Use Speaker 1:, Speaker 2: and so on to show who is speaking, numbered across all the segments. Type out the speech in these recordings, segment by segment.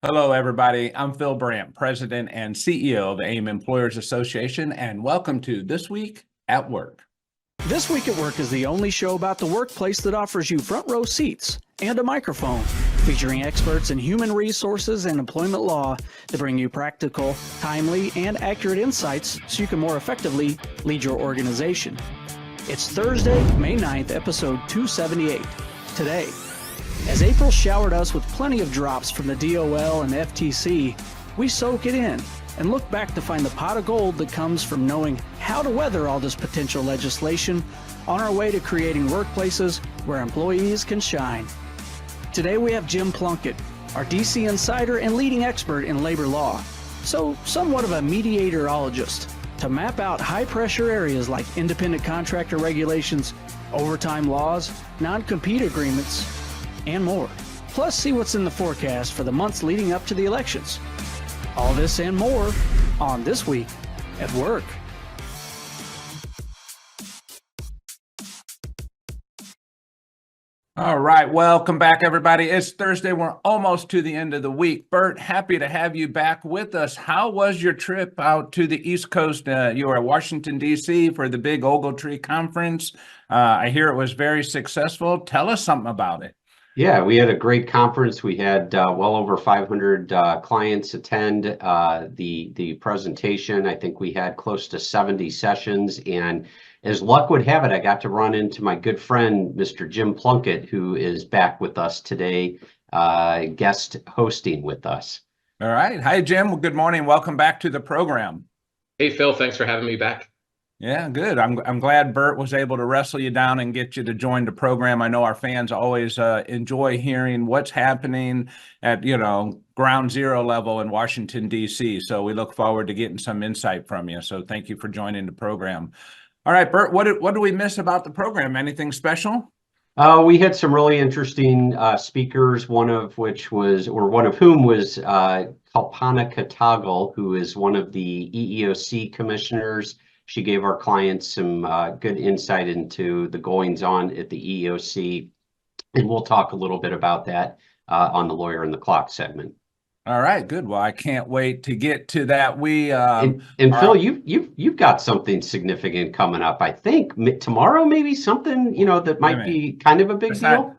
Speaker 1: Hello, everybody. I'm Phil Brandt, President and CEO of AIM Employers Association, and welcome to This Week at Work.
Speaker 2: This Week at Work is the only show about the workplace that offers you front row seats and a microphone, featuring experts in human resources and employment law to bring you practical, timely, and accurate insights so you can more effectively lead your organization. It's Thursday, May 9th, episode 278. Today, as April showered us with plenty of drops from the DOL and FTC, we soak it in and look back to find the pot of gold that comes from knowing how to weather all this potential legislation on our way to creating workplaces where employees can shine. Today we have Jim Plunkett, our DC insider and leading expert in labor law, so somewhat of a mediator-ologist, to map out high-pressure areas like independent contractor regulations, overtime laws, non-compete agreements, and more. Plus, see what's in the forecast for the months leading up to the elections. All this and more on This Week at Work.
Speaker 1: All right, welcome back, everybody. It's Thursday. We're almost to the end of the week. Bert, happy to have you back with us. How was your trip out to the East Coast? You were at Washington, D.C. for the big Ogletree conference. I hear it was very successful. Tell us something about it.
Speaker 3: Yeah, we had a great conference. We had well over 500 clients attend the presentation. I think we had close to 70 sessions. And as luck would have it, I got to run into my good friend, Mr. Jim Plunkett, who is back with us today, guest hosting with us.
Speaker 1: All right. Hi, Jim. Well, good morning. Welcome back to the program.
Speaker 4: Hey, Phil. Thanks for having me back.
Speaker 1: Yeah, good. I'm glad Bert was able to wrestle you down and get you to join the program. I know our fans always enjoy hearing what's happening at, ground zero level in Washington, D.C. So we look forward to getting some insight from you. So thank you for joining the program. All right, Bert, what do we miss about the program? Anything special?
Speaker 3: We had some really interesting speakers, one of whom was Kalpana Katagal, who is one of the EEOC commissioners. She gave our clients some good insight into the goings-on at the EEOC, and we'll talk a little bit about that on the Lawyer and the Clock segment.
Speaker 1: All right, good. Well, I can't wait to get to that.
Speaker 3: And Phil, you've got something significant coming up. I think tomorrow, maybe something that might be kind of a big deal.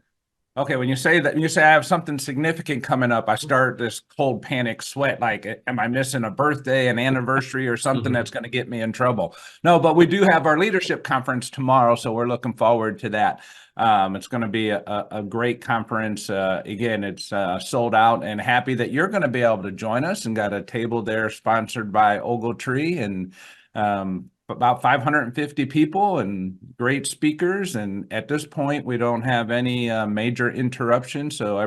Speaker 1: Okay, when you say that, I have something significant coming up, I start this cold panic sweat. Like, am I missing a birthday, an anniversary, or something that's going to get me in trouble? No, but we do have our leadership conference tomorrow, so we're looking forward to that. It's going to be a great conference. Again, it's sold out, and happy that you're going to be able to join us, and got a table there sponsored by Ogletree, and about 550 people and great speakers. And at this point, we don't have any major interruptions. So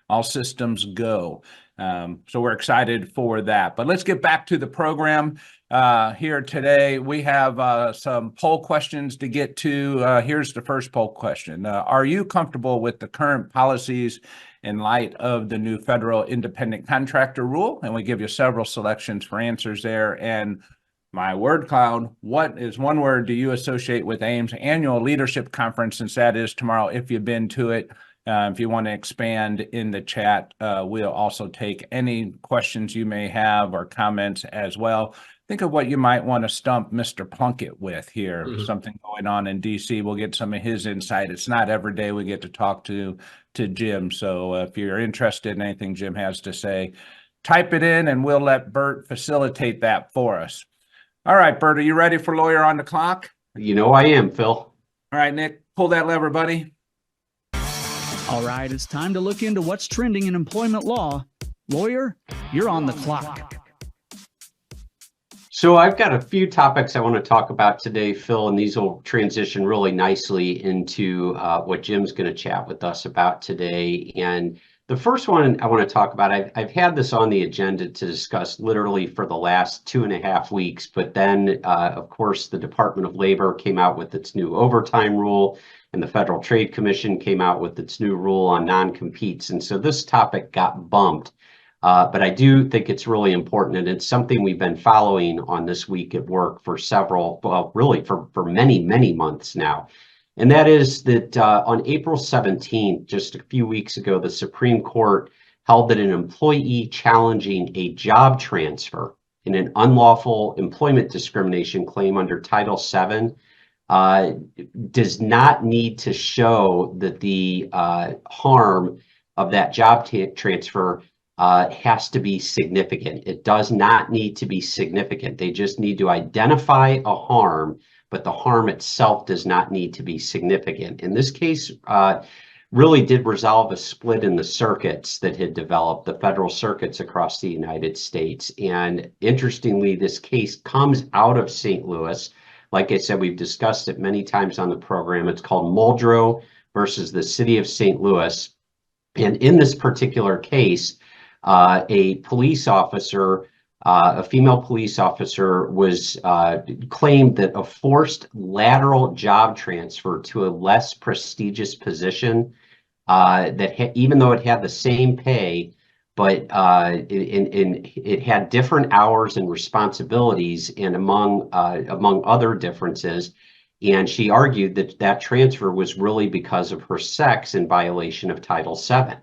Speaker 1: all systems go. So we're excited for that. But let's get back to the program here today. We have some poll questions to get to. Here's the first poll question. Are you comfortable with the current policies in light of the new federal independent contractor rule? And we give you several selections for answers there. And my word cloud, what is one word do you associate with AIM's annual leadership conference, since that is tomorrow, if you've been to it? If you want to expand in the chat, we'll also take any questions you may have or comments as well. Think of what you might want to stump Mr. Plunkett with here. Something going on in DC. We'll get some of his insight. It's not every day we get to talk to Jim. So if you're interested in anything Jim has to say, type it in and we'll let Bert facilitate that for us. All right, Bert, are you ready for Lawyer on the Clock?
Speaker 3: You know I am, Phil.
Speaker 1: All right, Nick, pull that lever, buddy.
Speaker 2: All right, it's time to look into what's trending in employment law. Lawyer, you're on the clock.
Speaker 3: So I've got a few topics I want to talk about today, Phil, and these will transition really nicely into what Jim's going to chat with us about today. And the first one I want to talk about, I've had this on the agenda to discuss literally for the last 2.5 weeks, but then, of course, the Department of Labor came out with its new overtime rule, and the Federal Trade Commission came out with its new rule on non-competes. And so this topic got bumped, but I do think it's really important, and it's something we've been following on This Week at Work for for many, many months now. And that is that on April 17th, just a few weeks ago, the Supreme Court held that an employee challenging a job transfer in an unlawful employment discrimination claim under Title VII does not need to show that the harm of that job transfer has to be significant. It does not need to be significant. They just need to identify a harm, but the harm itself does not need to be significant. In this case, really did resolve a split in the circuits that had developed, the federal circuits across the United States. And interestingly, this case comes out of St. Louis. Like I said, we've discussed it many times on the program. It's called Muldrow versus the City of St. Louis. And in this particular case, a police officer, a female police officer, was claimed that a forced lateral job transfer to a less prestigious position even though it had the same pay, but it had different hours and responsibilities, and among other differences. And she argued that that transfer was really because of her sex in violation of Title VII.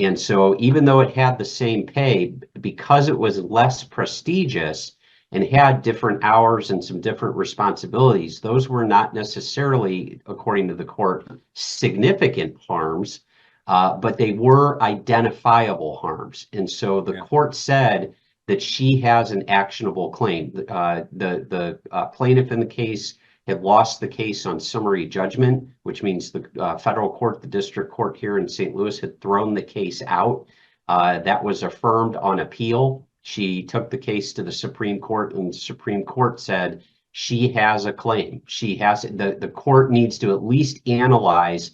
Speaker 3: And so even though it had the same pay, because it was less prestigious and had different hours and some different responsibilities, those were not necessarily, according to the court, significant harms, but they were identifiable harms. And so the court said that she has an actionable claim. The plaintiff in the case had lost the case on summary judgment, which means the federal court, the district court here in St. Louis, had thrown the case out. That was affirmed on appeal. She took the case to the Supreme Court, and the Supreme Court said she has a claim. She has the court needs to at least analyze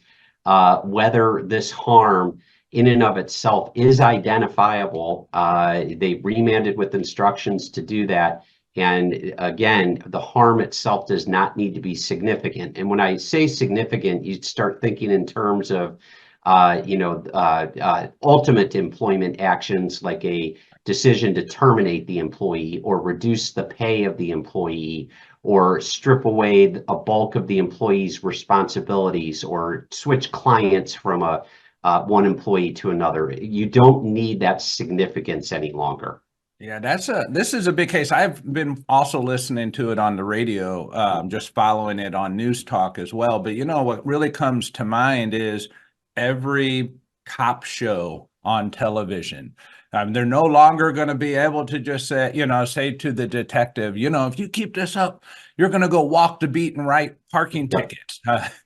Speaker 3: whether this harm in and of itself is identifiable. They remanded with instructions to do that. And again, the harm itself does not need to be significant. And when I say significant, you start thinking in terms of ultimate employment actions, like a decision to terminate the employee or reduce the pay of the employee or strip away a bulk of the employee's responsibilities or switch clients from one employee to another. You don't need that significance any longer.
Speaker 1: Yeah, this is a big case. I've been also listening to it on the radio, just following it on News Talk as well. But what really comes to mind is every cop show on television. They're no longer going to be able to just say to the detective, if you keep this up, you're going to go walk the beat and write parking tickets,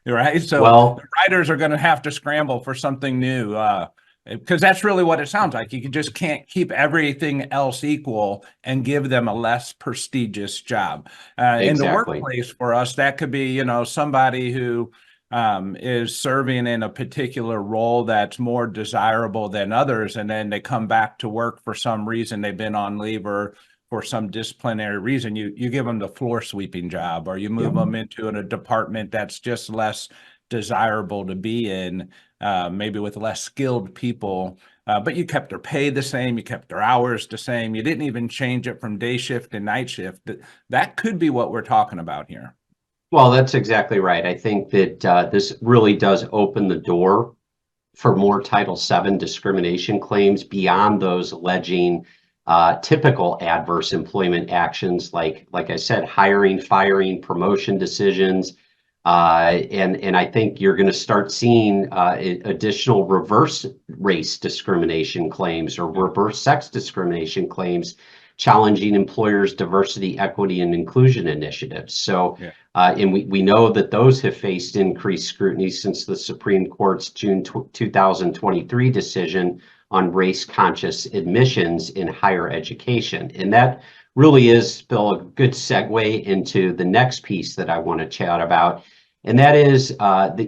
Speaker 1: right? So the writers are going to have to scramble for something new, because that's really what it sounds like. You just can't keep everything else equal and give them a less prestigious job. In the workplace for us, that could be, somebody who is serving in a particular role that's more desirable than others, and then they come back to work for some reason. They've been on leave or for some disciplinary reason. You give them the floor sweeping job, or you move them into a department that's just less desirable to be in, maybe with less skilled people, but you kept their pay the same, you kept their hours the same, you didn't even change it from day shift to night shift. That could be what we're talking about here.
Speaker 3: Well, that's exactly right. I think that this really does open the door for more Title VII discrimination claims beyond those alleging typical adverse employment actions, like I said, hiring, firing, promotion decisions. And I think you're going to start seeing additional reverse race discrimination claims or reverse sex discrimination claims challenging employers' diversity, equity, and inclusion initiatives. So, and we know that those have faced increased scrutiny since the Supreme Court's June 2023 decision on race-conscious admissions in higher education. And that really is, Bill, a good segue into the next piece that I want to chat about. And that is the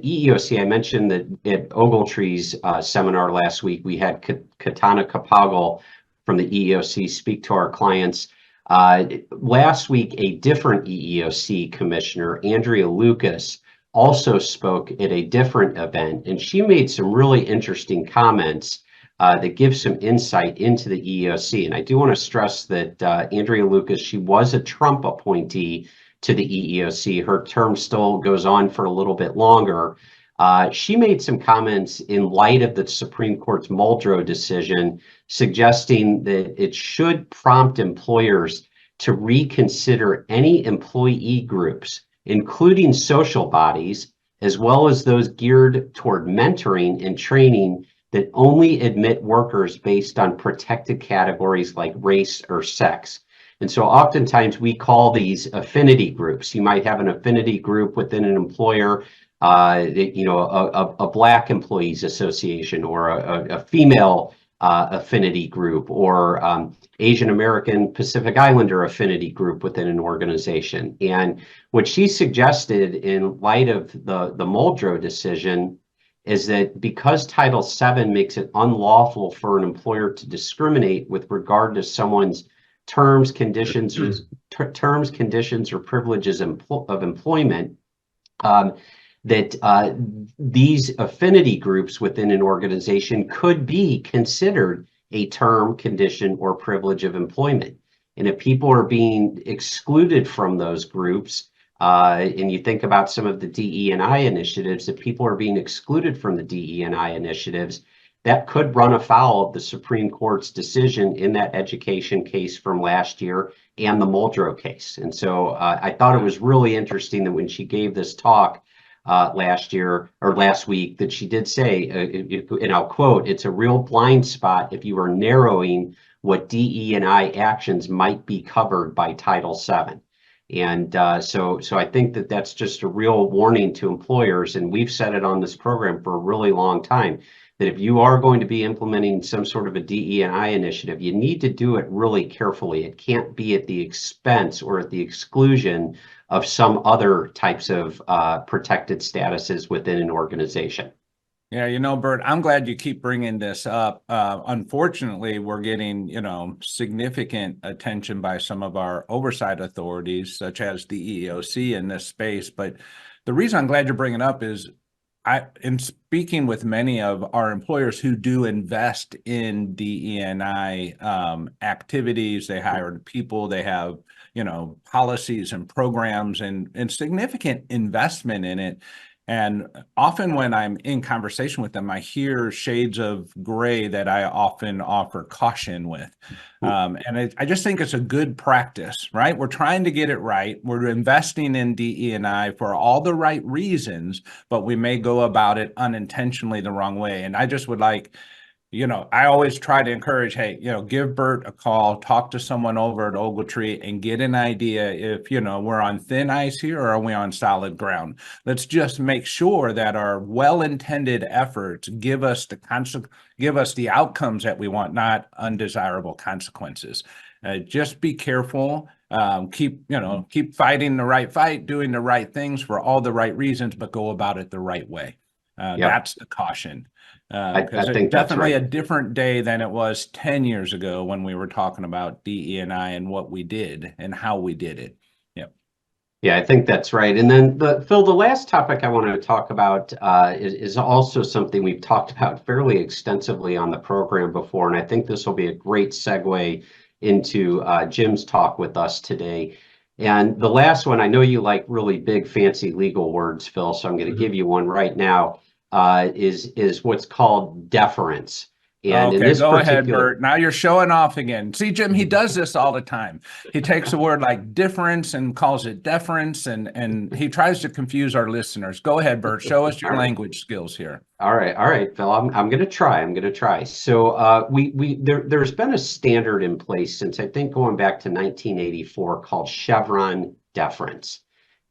Speaker 3: EEOC. I mentioned that at Ogletree's seminar last week, we had Katana Kapagal from the EEOC speak to our clients. Last week, a different EEOC commissioner, Andrea Lucas, also spoke at a different event, and she made some really interesting comments that give some insight into the EEOC. And I do want to stress that Andrea Lucas, she was a Trump appointee to the EEOC. Her term still goes on for a little bit longer, She made some comments in light of the Supreme Court's Muldrow decision, suggesting that it should prompt employers to reconsider any employee groups, including social bodies, as well as those geared toward mentoring and training that only admit workers based on protected categories like race or sex. And so oftentimes we call these affinity groups. You might have an affinity group within an employer, a Black Employees Association, or a female affinity group, or Asian American Pacific Islander affinity group within an organization. And what she suggested in light of the Muldrow decision is that because Title VII makes it unlawful for an employer to discriminate with regard to someone's terms, conditions, or privileges of employment, that these affinity groups within an organization could be considered a term, condition, or privilege of employment. And if people are being excluded from those groups, and you think about some of the DE&I initiatives, if people are being excluded from the DE&I initiatives, that could run afoul of the Supreme Court's decision in that education case from last year and the Muldrow case. And so I thought it was really interesting that when she gave this talk last week, that she did say, and I'll quote, "It's a real blind spot if you are narrowing what DE&I actions might be covered by Title VII." And so I think that that's just a real warning to employers, and we've said it on this program for a really long time, that if you are going to be implementing some sort of a DE&I initiative, you need to do it really carefully. It can't be at the expense or at the exclusion of some other types of protected statuses within an organization.
Speaker 1: Yeah, Bert, I'm glad you keep bringing this up. Unfortunately, we're getting, significant attention by some of our oversight authorities, such as the EEOC in this space. But the reason I'm glad you're bringing it up is in speaking with many of our employers who do invest in DE&I activities, they hire people, they have, policies and programs and significant investment in it. And often when I'm in conversation with them, I hear shades of gray that I often offer caution with. And I just think it's a good practice, right? We're trying to get it right. We're investing in DE&I for all the right reasons, but we may go about it unintentionally the wrong way. And I just would like, I always try to encourage, hey, give Bert a call, talk to someone over at Ogletree and get an idea if, we're on thin ice here or are we on solid ground. Let's just make sure that our well-intended efforts give us the outcomes that we want, not undesirable consequences. Just be careful. Keep fighting the right fight, doing the right things for all the right reasons, but go about it the right way. That's the caution. Because
Speaker 3: I think
Speaker 1: it's definitely
Speaker 3: that's right.
Speaker 1: a different day than it was 10 years ago when we were talking about DE&I and what we did and how we did it.
Speaker 3: Yeah, I think that's right. And then Phil, the last topic I wanted to talk about is also something we've talked about fairly extensively on the program before, and I think this will be a great segue into Jim's talk with us today. And the last one, I know you like really big, fancy legal words, Phil, so I'm going to give you one right now. Is what's called deference. And
Speaker 1: okay,
Speaker 3: in this
Speaker 1: go ahead,
Speaker 3: particular...
Speaker 1: Bert. Now you're showing off again. See, Jim, he does this all the time. He takes a word like difference and calls it deference, and he tries to confuse our listeners. Go ahead, Bert. Show us your language skills here.
Speaker 3: All right, Phil. I'm going to try. So there's been a standard in place since I think going back to 1984 called Chevron deference.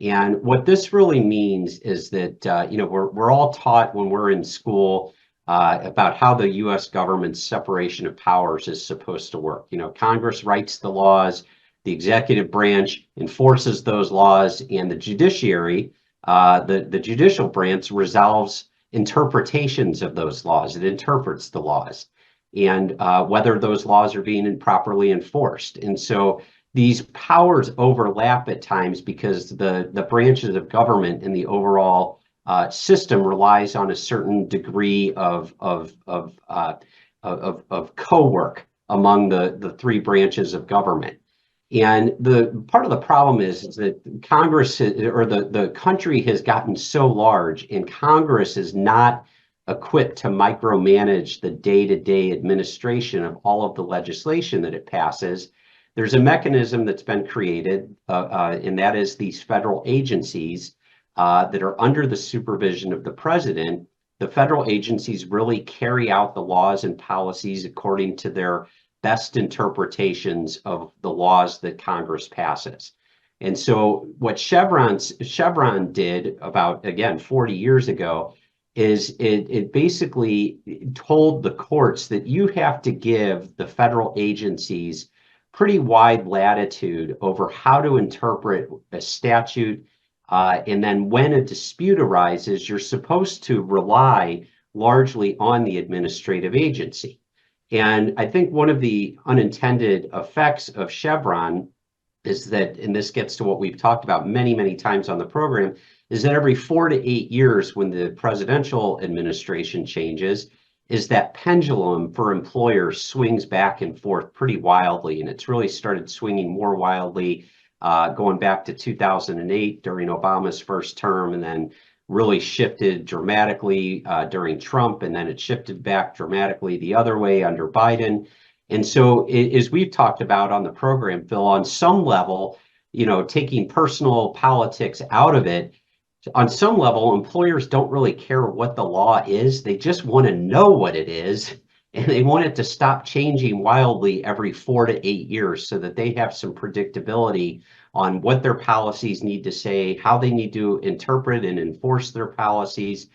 Speaker 3: And what this really means is that, we're all taught when we're in school about how the U.S. government's separation of powers is supposed to work. Congress writes the laws, the executive branch enforces those laws, and the judiciary, the judicial branch resolves interpretations of those laws. It interprets the laws and whether those laws are being properly enforced. And so these powers overlap at times because the branches of government and the overall system relies on a certain degree of co-work among the three branches of government. And the part of the problem is that Congress or the country has gotten so large, and Congress is not equipped to micromanage the day-to-day administration of all of the legislation that it passes. There's a mechanism that's been created, and that is these federal agencies that are under the supervision of the president. The federal agencies really carry out the laws and policies according to their best interpretations of the laws that Congress passes. And so what Chevron did about, again, 40 years ago is it basically told the courts that you have to give the federal agencies pretty wide latitude over how to interpret a statute. And then when a dispute arises, you're supposed to rely largely on the administrative agency. And I think one of the unintended effects of Chevron is that, and this gets to what we've talked about many, many times on the program, is that every 4 to 8 years when the presidential administration changes, is that pendulum for employers swings back and forth pretty wildly. And it's really started swinging more wildly going back to 2008 during Obama's first term, and then really shifted dramatically during Trump, and then it shifted back dramatically the other way under Biden. And so as we've talked about on the program, Phil, on some level, taking personal politics out of it, on some level, employers don't really care what the law is. They just want to know what it is, and they want it to stop changing wildly every 4 to 8 years so that they have some predictability on what their policies need to say, how they need to interpret and enforce their policies.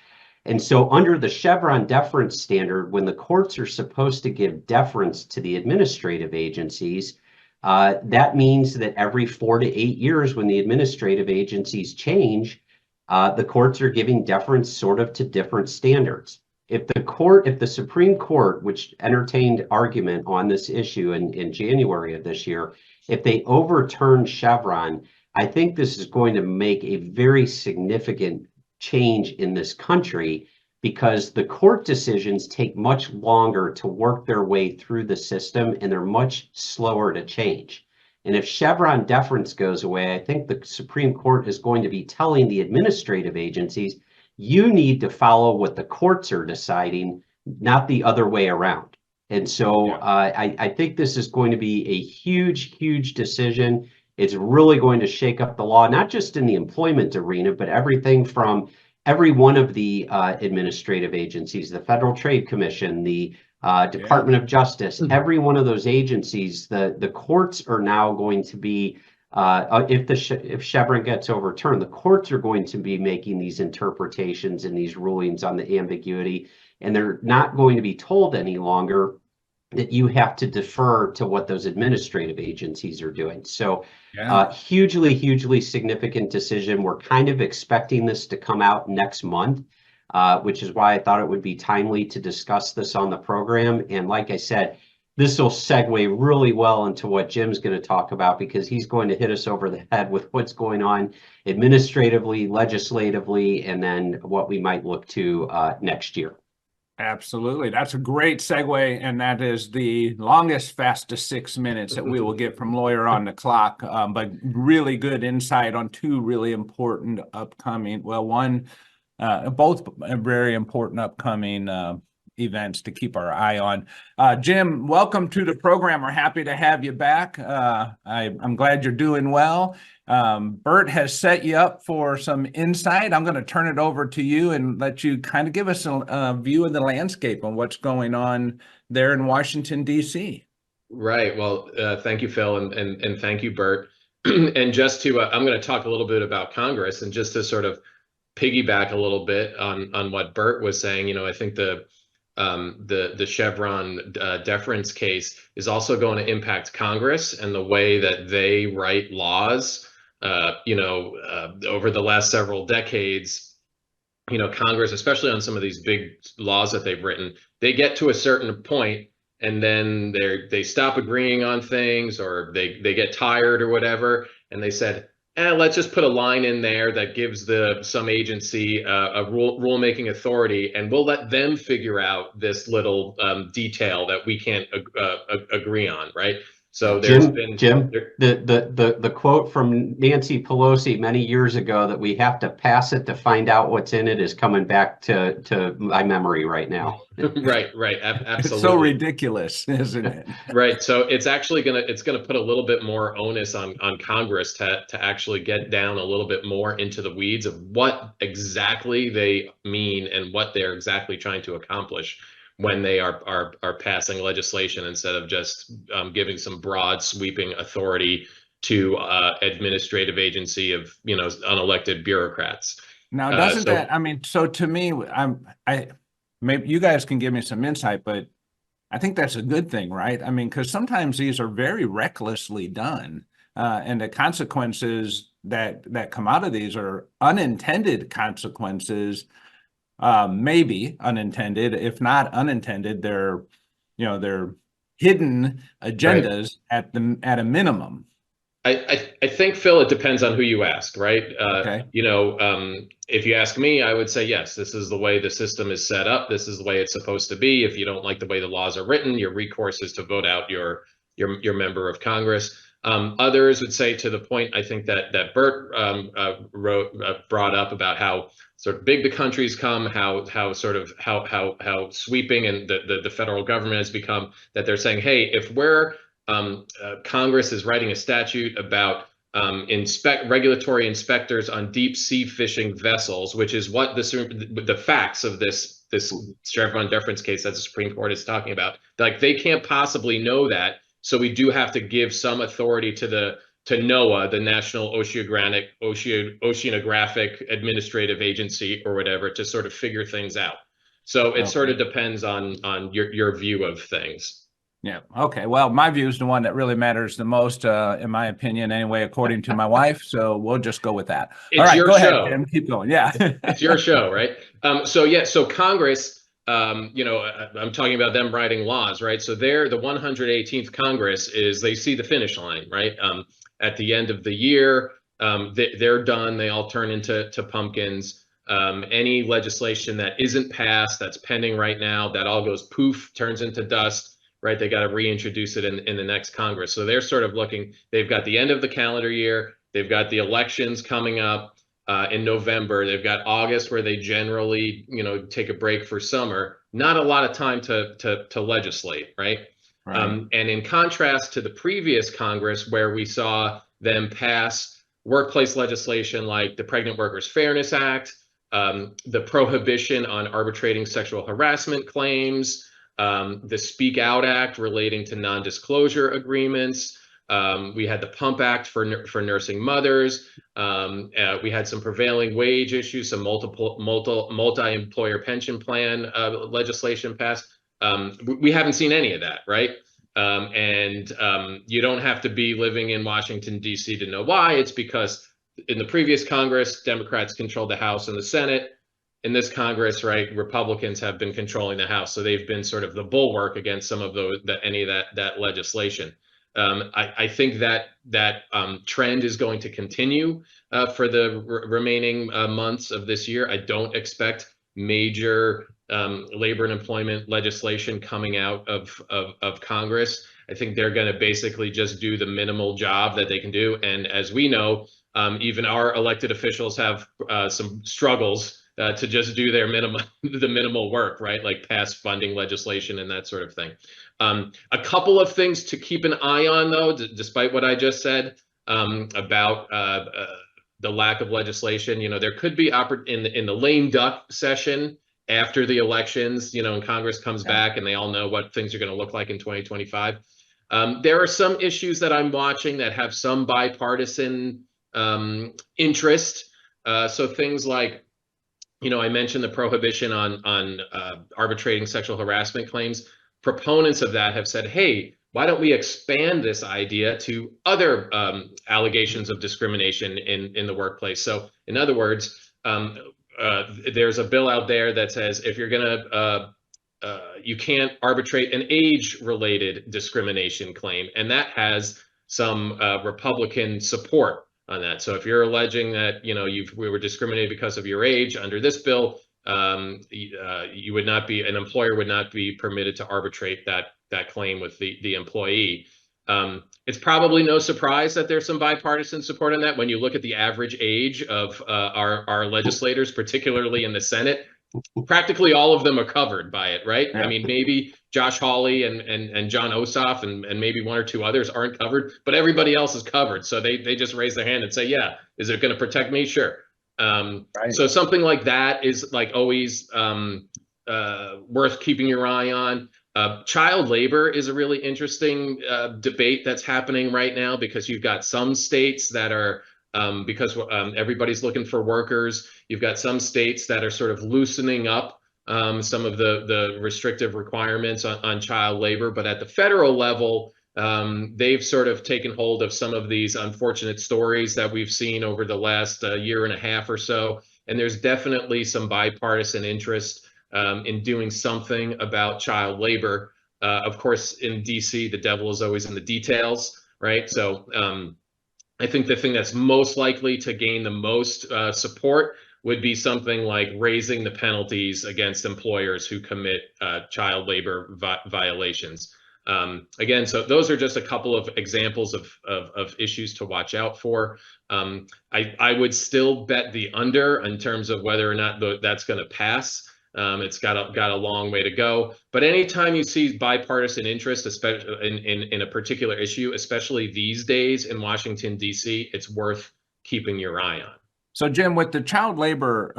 Speaker 3: And so under the Chevron deference standard, when the courts are supposed to give deference to the administrative agencies, that means that every 4 to 8 years when the administrative agencies change, the courts are giving deference sort of to different standards. If the Supreme Court, which entertained argument on this issue in January of this year, if they overturn Chevron, I think this is going to make a very significant change in this country, because the court decisions take much longer to work their way through the system, and they're much slower to change. And if Chevron deference goes away, I think the Supreme Court is going to be telling the administrative agencies, you need to follow what the courts are deciding, not the other way around. And so I think this is going to be a huge, huge decision. It's really going to shake up the law, not just in the employment arena, but everything from every one of the administrative agencies, the Federal Trade Commission, the Department of Justice, every one of those agencies, the courts are now going to be, if Chevron gets overturned, the courts are going to be making these interpretations and these rulings on the ambiguity, and they're not going to be told any longer that you have to defer to what those administrative agencies are doing. So hugely, hugely significant decision. We're kind of expecting this to come out next month, which is why I thought it would be timely to discuss this on the program. And like I said, this will segue really well into what Jim's going to talk about, because he's going to hit us over the head with what's going on administratively, legislatively, and then what we might look to next year.
Speaker 1: Absolutely. That's a great segue. And that is the longest, fastest 6 minutes that we will get from Lawyer on the Clock. But really good insight on two really important upcoming, both very important upcoming events to keep our eye on. Jim, welcome to the program. We're happy to have you back. I'm glad you're doing well. Bert has set you up for some insight. I'm going to turn it over to you and let you kind of give us a view of the landscape on what's going on there in Washington, D.C.
Speaker 4: Right. Well, thank you, Phil, and thank you, Bert. And just to, I'm going to talk a little bit about Congress, and just to sort of piggyback a little bit on what Bert was saying. I think the Chevron deference case is also going to impact Congress and the way that they write laws. Over the last several decades, Congress, especially on some of these big laws that they've written, they get to a certain point and then they stop agreeing on things, or they get tired or whatever, and they said, let's just put a line in there that gives some agency a rulemaking authority, and we'll let them figure out this little detail that we can't agree on, right? So there's
Speaker 3: Jim, the quote from Nancy Pelosi many years ago that we have to pass it to find out what's in it is coming back to my memory right now.
Speaker 4: right, absolutely.
Speaker 1: It's so ridiculous, isn't it?
Speaker 4: Right. So it's actually gonna put a little bit more onus on Congress to actually get down a little bit more into the weeds of what exactly they mean and what they're exactly trying to accomplish when they are passing legislation instead of just giving some broad sweeping authority to administrative agency of unelected bureaucrats.
Speaker 1: Now, doesn't that, I mean, so to me, maybe you guys can give me some insight, but I think that's a good thing, right? I mean, because sometimes these are very recklessly done, and the consequences that come out of these are unintended consequences. Maybe unintended, if not unintended, they're hidden agendas at a minimum.
Speaker 4: I think, Phil, it depends on who you ask, right?
Speaker 1: Okay.
Speaker 4: If you ask me, I would say, yes, this is the way the system is set up. This is the way it's supposed to be. If you don't like the way the laws are written, your recourse is to vote out your member of Congress. Others would say, to the point I think that Bert brought up about how sort of big the country's come, how sweeping and the federal government has become, that they're saying, hey, if we're Congress is writing a statute about regulatory inspectors on deep sea fishing vessels, which is what the facts of this Chevron deference case that the Supreme Court is talking about. Like, they can't possibly know that, so we do have to give some authority to NOAA, the National Oceanographic Administrative Agency, or whatever, to sort of figure things out. So it sort of depends on your view of things.
Speaker 1: Yeah. Okay. Well, my view is the one that really matters the most, in my opinion, anyway, according to my wife. So we'll just go with that.
Speaker 4: It's
Speaker 1: all right,
Speaker 4: your
Speaker 1: go
Speaker 4: show.
Speaker 1: ahead, Jim. Keep going. Yeah.
Speaker 4: It's your show, right? So Congress, I'm talking about them writing laws, right? So the 118th Congress they see the finish line, right? At the end of the year, they're done. They all turn into pumpkins. Any legislation that isn't passed, that's pending right now, that all goes poof, turns into dust. Right, they got to reintroduce it in the next Congress. So they're sort of looking. They've got the end of the calendar year. They've got the elections coming up in November. They've got August, where they generally, take a break for summer. Not a lot of time to legislate, right? And in contrast to the previous Congress, where we saw them pass workplace legislation like the Pregnant Workers Fairness Act, the prohibition on arbitrating sexual harassment claims, the Speak Out Act relating to non-disclosure agreements. We had the Pump Act for nursing mothers. We had some prevailing wage issues, some multi-employer pension plan legislation passed. We haven't seen any of that, right? And you don't have to be living in Washington, D.C. to know why. It's because in the previous Congress, Democrats controlled the House and the Senate. In this Congress, right, Republicans have been controlling the House, so they've been sort of the bulwark against some of any of that legislation. I think that trend is going to continue for the remaining months of this year. I don't expect major labor and employment legislation coming out of Congress. I think they're going to basically just do the minimal job that they can do. And as we know, even our elected officials have some struggles to just do their minimal work, right? Like pass funding legislation and that sort of thing. A couple of things to keep an eye on, though, despite what I just said about the lack of legislation. There could be in the lame duck session after the elections, and Congress comes back and they all know what things are going to look like in 2025. There are some issues that I'm watching that have some bipartisan interest. So things like, I mentioned the prohibition on arbitrating sexual harassment claims. Proponents of that have said, hey, why don't we expand this idea to other allegations of discrimination in the workplace? So in other words, there's a bill out there that says if you're going you can't arbitrate an age-related discrimination claim, and that has some Republican support on that. So if you're alleging that we were discriminated because of your age under this bill, you would not be, an employer would not be permitted to arbitrate that claim with the employee. It's probably no surprise that there's some bipartisan support on that. When you look at the average age of our legislators, particularly in the Senate, practically all of them are covered by it, right?
Speaker 1: Yeah.
Speaker 4: I mean, maybe Josh Hawley and John Ossoff and maybe one or two others aren't covered, but everybody else is covered. So they just raise their hand and say, yeah, is it going to protect me? Sure.
Speaker 1: Right.
Speaker 4: So something like that is like always worth keeping your eye on. Child labor is a really interesting debate that's happening right now, because you've got some states that are because everybody's looking for workers. You've got some states that are sort of loosening up some of the restrictive requirements on child labor. But at the federal level, they've sort of taken hold of some of these unfortunate stories that we've seen over the last year and a half or so. And there's definitely some bipartisan interest in doing something about child labor. Of course, in DC, the devil is always in the details, right? So I think the thing that's most likely to gain the most support would be something like raising the penalties against employers who commit child labor violations. Again, so those are just a couple of examples of issues to watch out for. I would still bet the under in terms of whether or not that's going to pass. It's got a long way to go. But anytime you see bipartisan interest, especially in a particular issue, especially these days in Washington, D.C., it's worth keeping your eye on.
Speaker 1: So, Jim, with the child labor,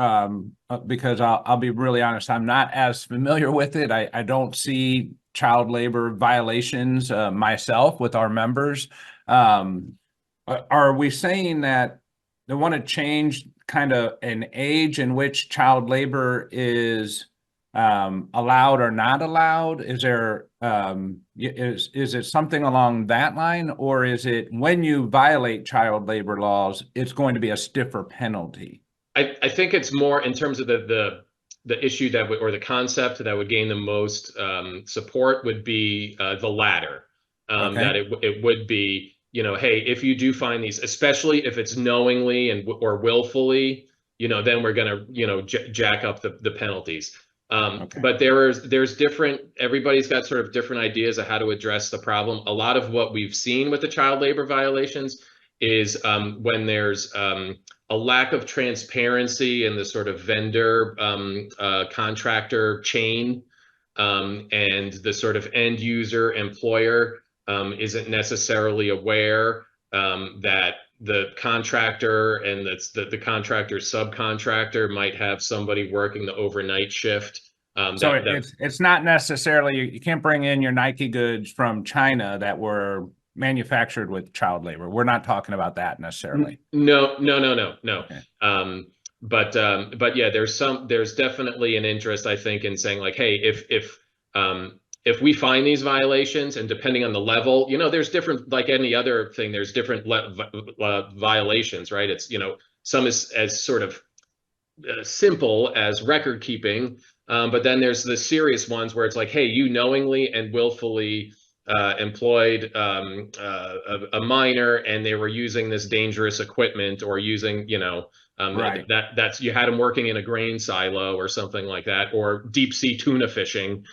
Speaker 1: because I'll be really honest, I'm not as familiar with it. I don't see child labor violations myself with our members. Are we saying that they want to change kind of an age in which child labor is allowed or not allowed? Is there is it something along that line, or is it when you violate child labor laws, it's going to be a stiffer penalty?
Speaker 4: I think it's more in terms of the issue that would, or the concept that would gain the most support would be the latter.
Speaker 1: Okay.
Speaker 4: That it would be, you know, hey, if you do find these, especially if it's knowingly or willfully, you know, then we're going to, jack up the penalties.
Speaker 1: Okay.
Speaker 4: But there's different, everybody's got sort of different ideas of how to address the problem. A lot of what we've seen with the child labor violations is when there's a lack of transparency in the sort of vendor contractor chain, and the sort of end user employer isn't necessarily aware that the contractor and the contractor's subcontractor might have somebody working the overnight shift.
Speaker 1: So it's not necessarily, you can't bring in your Nike goods from China that were manufactured with child labor. We're not talking about that necessarily.
Speaker 4: No.
Speaker 1: Okay.
Speaker 4: But yeah, there's definitely an interest, I think, in saying like, hey, if we find these violations, and depending on the level, there's different, like any other thing, there's different violations, right? It's, some is as sort of simple as record keeping, but then there's the serious ones where it's like, hey, you knowingly and willfully employed a minor, and they were using this dangerous equipment, or using,
Speaker 1: Right.
Speaker 4: that's you had them working in a grain silo or something like that, or deep sea tuna fishing,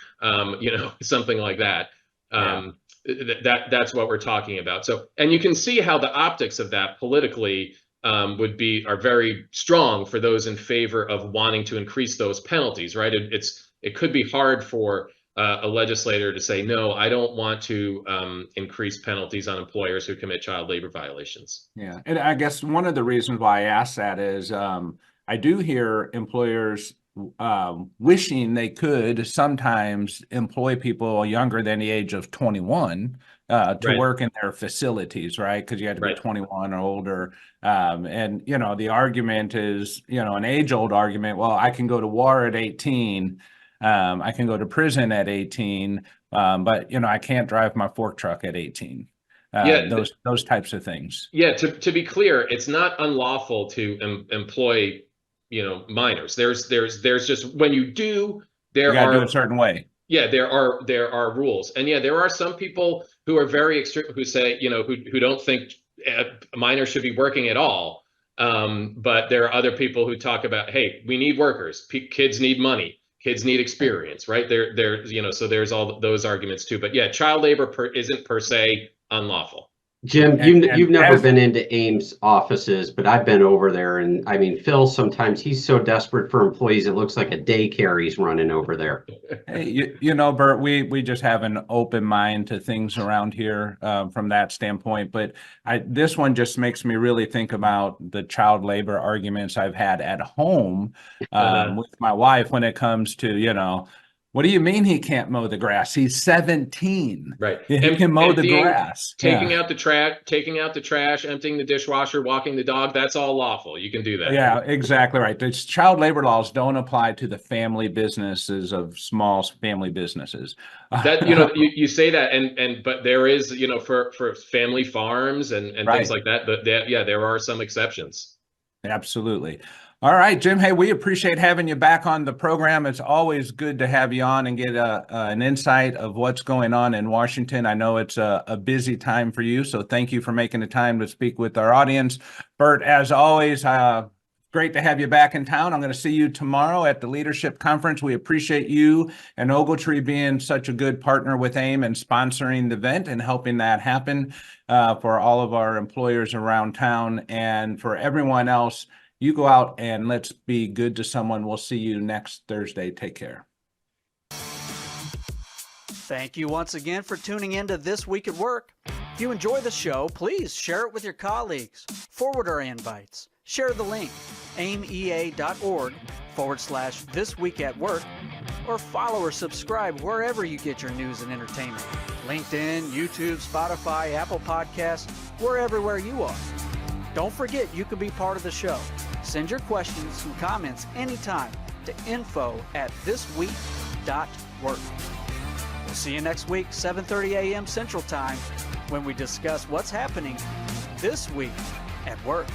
Speaker 4: something like that. That's what we're talking about. So, and you can see how the optics of that politically are very strong for those in favor of wanting to increase those penalties, right? It could be hard for a legislator to say, no, I don't want to increase penalties on employers who commit child labor violations.
Speaker 1: Yeah. And I guess one of the reasons why I asked that is I do hear employers wishing they could sometimes employ people younger than the age of 21 to
Speaker 4: Right.
Speaker 1: work in their facilities, right? Because you had to be
Speaker 4: Right.
Speaker 1: 21 or older. And, the argument is, an age-old argument. Well, I can go to war at 18. I can go to prison at 18, but I can't drive my fork truck at 18. Those types of things.
Speaker 4: Yeah, to be clear, it's not unlawful to employ, minors. There's just, when you do,
Speaker 1: You got to do it a certain way.
Speaker 4: Yeah, there are rules, and yeah, there are some people who are very extreme, who say, who don't think a minor should be working at all. But there are other people who talk about, hey, we need workers, kids need money. Kids need experience, right? So there's all those arguments too. But yeah, child labor isn't per se unlawful.
Speaker 3: Jim,
Speaker 1: And
Speaker 3: you've never
Speaker 1: as-
Speaker 3: been into Ames offices, but I've been over there, and I mean, Phil, sometimes he's so desperate for employees, it looks like a daycare he's running over there.
Speaker 1: Hey, you know, Bert, we just have an open mind to things around here from that standpoint. But this one just makes me really think about the child labor arguments I've had at home with my wife when it comes to, you know, what do you mean he can't mow the grass? He's 17.
Speaker 4: Right.
Speaker 1: He can mow the
Speaker 4: Emptying-
Speaker 1: grass.
Speaker 4: Taking
Speaker 1: Yeah.
Speaker 4: out the trash, emptying the dishwasher, walking the dog, that's all lawful. You can do that.
Speaker 1: Yeah, exactly right. These child labor laws don't apply to the family businesses of small family businesses.
Speaker 4: That, you know, you say that, but there is, you know, for family farms and
Speaker 1: Right.
Speaker 4: things like that, but there are some exceptions.
Speaker 1: Absolutely. All right, Jim. Hey, we appreciate having you back on the program. It's always good to have you on and get an insight of what's going on in Washington. I know it's a busy time for you, so thank you for making the time to speak with our audience. Bert, as always, great to have you back in town. I'm going to see you tomorrow at the Leadership Conference. We appreciate you and Ogletree being such a good partner with AIM and sponsoring the event and helping that happen for all of our employers around town. And for everyone else, you go out and let's be good to someone. We'll see you next Thursday. Take care.
Speaker 2: Thank you once again for tuning in to This Week at Work. If you enjoy the show, please share it with your colleagues, forward our invites, share the link, aimea.org/This Week at Work, or follow or subscribe wherever you get your news and entertainment. LinkedIn, YouTube, Spotify, Apple Podcasts, we're everywhere you are. Don't forget you can be part of the show. Send your questions and comments anytime to info@thisweek.work. We'll see you next week, 7:30 a.m. Central Time, when we discuss what's happening this week at work.